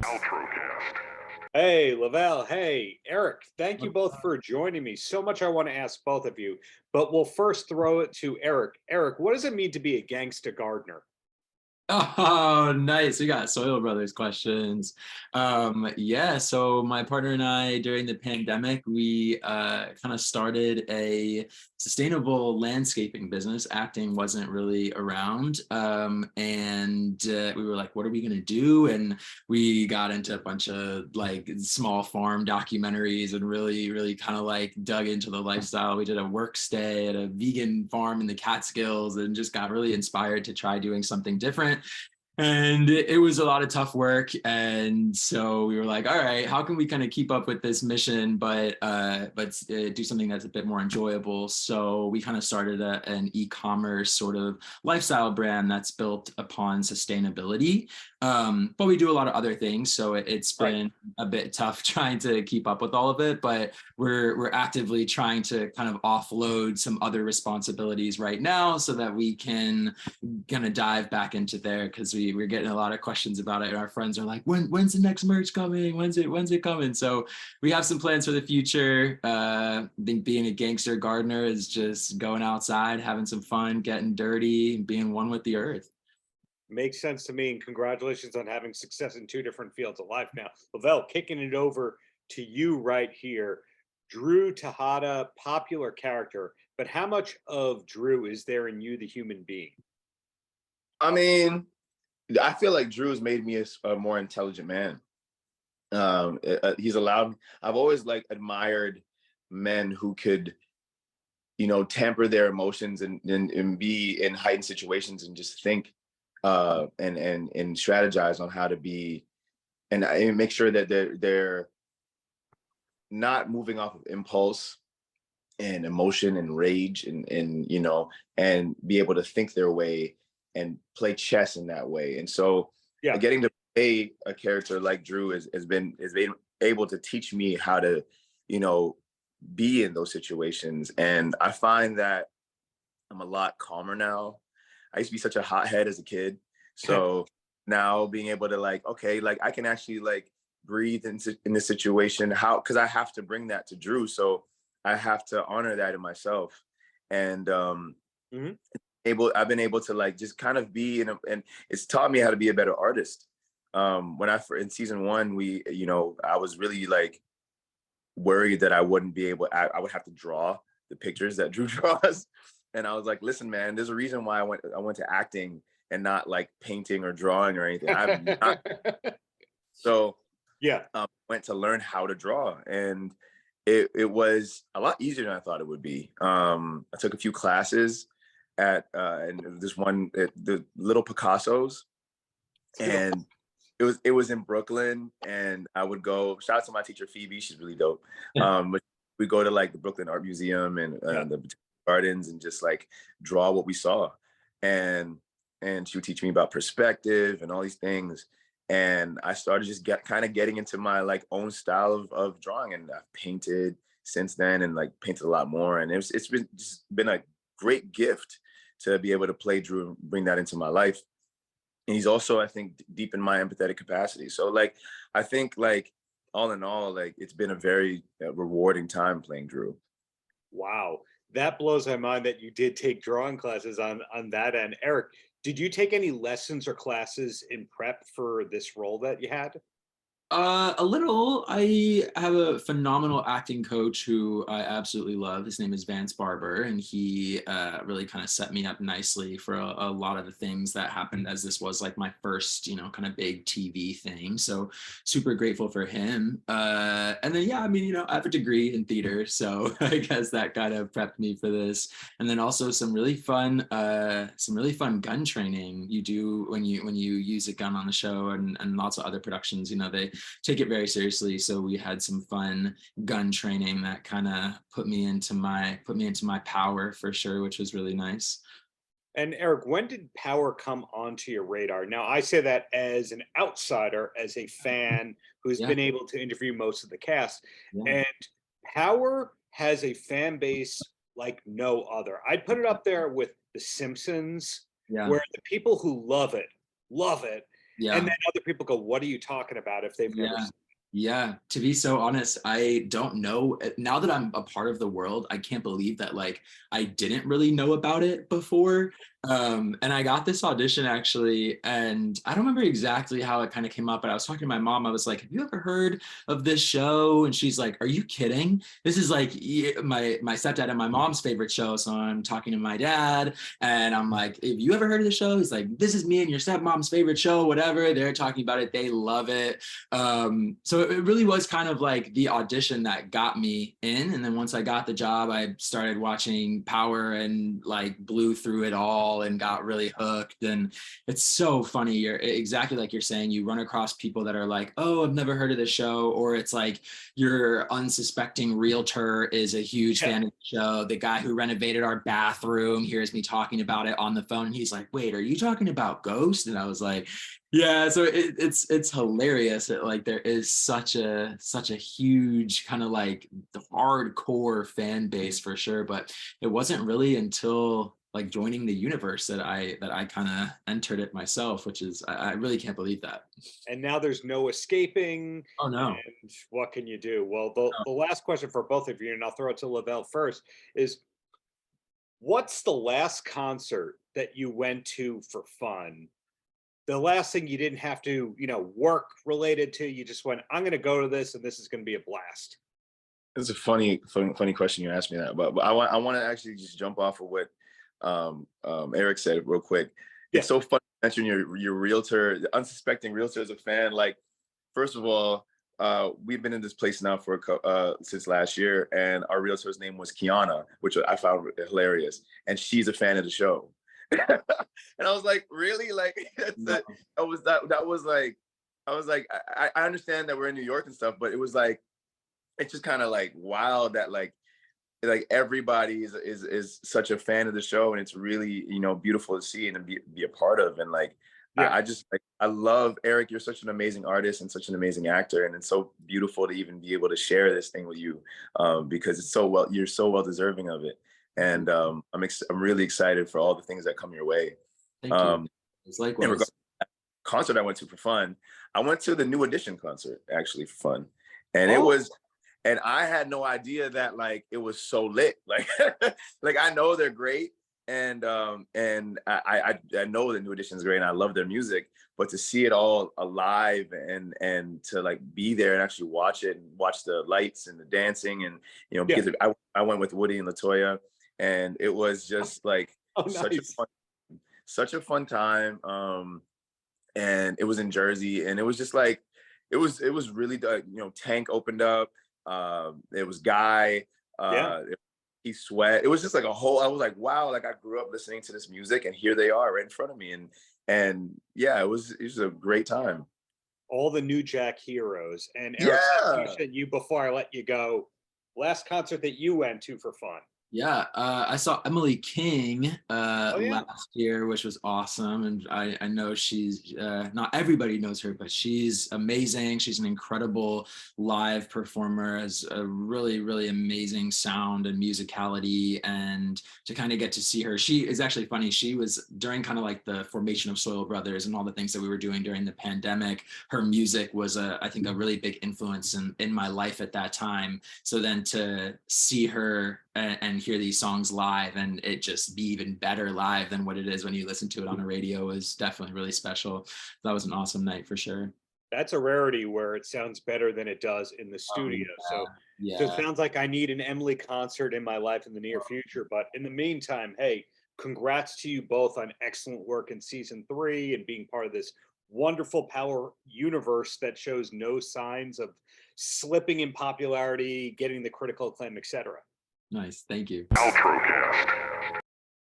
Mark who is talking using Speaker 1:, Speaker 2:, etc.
Speaker 1: Paltrocast.
Speaker 2: Hey, Lovell. Hey, Eric. Thank you both for joining me. So much I want to ask both of you, but we'll first throw it to Eric. Eric, what does it mean to be a gangsta gardener?
Speaker 3: Oh, nice. We got Soil Brothers questions. Yeah, so my partner and I, during the pandemic, we kind of started a sustainable landscaping business. Acting wasn't really around. And we were like, what are we going to do? And we got into a bunch of like small farm documentaries and really kind of like dug into the lifestyle. We did a work stay at a vegan farm in the Catskills and just got really inspired to try doing something different. And it was a lot of tough work. And so we were like, all right, how can we kind of keep up with this mission, but do something that's a bit more enjoyable? So we kind of started an e-commerce sort of lifestyle brand that's built upon sustainability. But we do a lot of other things. So it's been a bit tough trying to keep up with all of it, but we're actively trying to kind of offload some other responsibilities right now so that we can kind of dive back into there, because we're getting a lot of questions about it. And our friends are like, when's the next merch coming? When's it coming? So we have some plans for the future. I think being a gangster gardener is just going outside, having some fun, getting dirty, and being one with the earth.
Speaker 2: Makes sense to me, and congratulations on having success in two different fields of life now. Lovell, kicking it over to you right here. Drew Tejada, popular character, but how much of Drew is there in you, the human being?
Speaker 4: I mean, I feel like Drew's made me a more intelligent man. He's allowed. I've always like admired men who could, temper their emotions and be in heightened situations and just think and strategize on how to be and make sure that they're not moving off of impulse and emotion and rage and be able to think their way and play chess in that way. And so getting to play a character like Drew has been able to teach me how to, be in those situations. And I find that I'm a lot calmer now. I used to be such a hothead as a kid. So now being able to I can actually breathe in this situation, because I have to bring that to Drew. So I have to honor that in myself. And I've been able to just kind of be and it's taught me how to be a better artist. In season one, I was really worried that I wouldn't be able, I would have to draw the pictures that Drew draws. And I was like, listen, man, there's a reason why I went to acting and not painting or drawing or anything. Went to learn how to draw, and it was a lot easier than I thought it would be. I took a few classes at and this one at the Little Picasso's, and it was in Brooklyn, and I would go. Shout out to my teacher Phoebe, she's really dope. But we go to the Brooklyn Art Museum and the gardens and just draw what we saw, and she would teach me about perspective and all these things. And I started just getting into my own style of drawing, and I've painted since then and painted a lot more. And it's been a great gift to be able to play Drew and bring that into my life. And he's also, I think, deep in my empathetic capacity. So I think all in all, it's been a very rewarding time playing Drew.
Speaker 2: Wow. That blows my mind that you did take drawing classes on that end. Eric, did you take any lessons or classes in prep for this role that you had?
Speaker 3: A little. I have a phenomenal acting coach who I absolutely love. His name is Vance Barber, and he really kind of set me up nicely for a lot of the things that happened, as this was my first, kind of big TV thing. So super grateful for him. And then, I have a degree in theater, so I guess that kind of prepped me for this. And then also some really fun gun training you do when you use a gun on the show, and lots of other productions. They take it very seriously. So we had some fun gun training that kind of put me into my power for sure, which was really nice.
Speaker 2: And Eric, when did power come onto your radar? Now, I say that as an outsider, as a fan who's been able to interview most of the cast. And power has a fan base like no other. I'd put it up there with The Simpsons, where the people who love it,
Speaker 3: Yeah.
Speaker 2: And then other people go, what are you talking about if they've never
Speaker 3: Yeah.
Speaker 2: seen
Speaker 3: Yeah, to be so honest, I don't know. Now that I'm a part of the world, I can't believe that like I didn't really know about it before. And I got this audition actually, and I don't remember exactly how it kind of came up, but I was talking to my mom. I was like, "Have you ever heard of this show?" And she's like, "Are you kidding? This is like my stepdad and my mom's favorite show." So I'm talking to my dad, and I'm like, "Have you ever heard of the show?" He's like, "This is me and your stepmom's favorite show, whatever." They're talking about it. They love it. So it really was kind of like the audition that got me in. And then once I got the job, I started watching Power and like blew through it all and got really hooked. And it's so funny. You're exactly like you're saying, you run across people that are like, oh, I've never heard of this show. Or it's like your unsuspecting realtor is a huge fan of the show. The guy who renovated our bathroom hears me talking about it on the phone. And he's like, wait, are you talking about Ghost? And I was like, yeah, so it's hilarious that like there is such a huge kind of like the hardcore fan base for sure, but it wasn't really until like joining the universe that I kind of entered it myself, which is I really can't believe that.
Speaker 2: And now there's no escaping.
Speaker 3: Oh no.
Speaker 2: And what can you do? Well, the last question for both of you, and I'll throw it to Lovell first, is what's the last concert that you went to for fun? The last thing you didn't have to, work related to, you just went, I'm going to go to this and this is going to be a blast.
Speaker 4: It's a funny question you asked me that, but I want to actually just jump off of what Erik said real quick.
Speaker 2: Yeah.
Speaker 4: It's so funny to mention your realtor, the unsuspecting realtor as a fan. Like, first of all, we've been in this place now for since last year, and our realtor's name was Kiana, which I found hilarious, and she's a fan of the show. And I was like, really? Like, that was like, I was like, I understand that we're in New York and stuff, but it was like, it's just kind of like wild that like everybody is such a fan of the show, and it's really beautiful to see and be a part of. And like, yeah. I just like, I love Erik. You're such an amazing artist and such an amazing actor, and it's so beautiful to even be able to share this thing with you, because it's you're so well deserving of it. And I'm really excited for all the things that come your way.
Speaker 3: Thank you. It's likewise.
Speaker 4: In regards to that concert I went to for fun, I went to the New Edition concert actually for fun, and it was, and I had no idea that like it was so lit. Like, like I know they're great, and I know the New Edition is great, and I love their music, but to see it all alive and to like be there and actually watch it and watch the lights and the dancing and because I went with Woody and LaToya. And it was just like such a fun time. And it was in Jersey, and it was just like, it was really, Tank opened up. It was Guy, he Sweat. It was just like a whole, I was like, wow, like I grew up listening to this music, and here they are right in front of me. And yeah, it was a great time.
Speaker 2: All the New Jack heroes. And Erik, you said before I let you go, last concert that you went to for fun.
Speaker 3: Yeah, I saw Emily King last year, which was awesome. And I know she's, not everybody knows her, but she's amazing. She's an incredible live performer, has a really, really amazing sound and musicality. And to kind of get to see her, she is actually funny. She was during kind of like the formation of Soil Brothers and all the things that we were doing during the pandemic. Her music was, I think, a really big influence in my life at that time. So then to see her and hear these songs live and it just be even better live than what it is when you listen to it on a radio is definitely really special. That was an awesome night for sure.
Speaker 2: That's a rarity where it sounds better than it does in the studio. So it sounds like I need an Emily concert in my life in the near future. But in the meantime, hey, congrats to you both on excellent work in season 3 and being part of this wonderful Power universe that shows no signs of slipping in popularity, getting the critical acclaim, etc.
Speaker 3: Nice. Thank you.
Speaker 1: Paltrocast.